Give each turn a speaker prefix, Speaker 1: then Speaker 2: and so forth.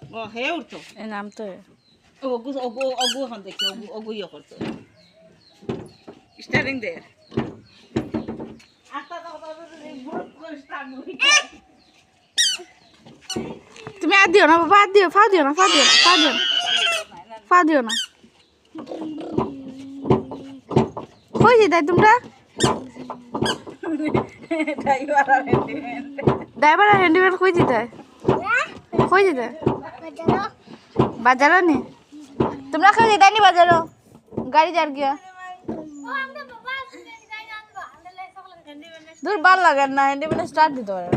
Speaker 1: ও হে উঠতো
Speaker 2: এ নাম তো
Speaker 1: ওগু ওগু ওগু হন দেখি ওগু ওগু ইয়ে করতো স্টারিং দে
Speaker 2: তুমি আর দিও না বাবা আর দিও ফা দিও না ফা দিও না ফা দিও না ফা দিও না কই যেতাই তোমরা ড্রাইভার আর হ্যান্ডিম্যান কই যেতাই কই যেতাই বাজারও নি তোমরা কেউ যেতাই নি বাজারও গাড়ি যার গিয়া দূর ভাল লাগে না হ্যান্ডিম্যান স্টার্ট দিতে পারে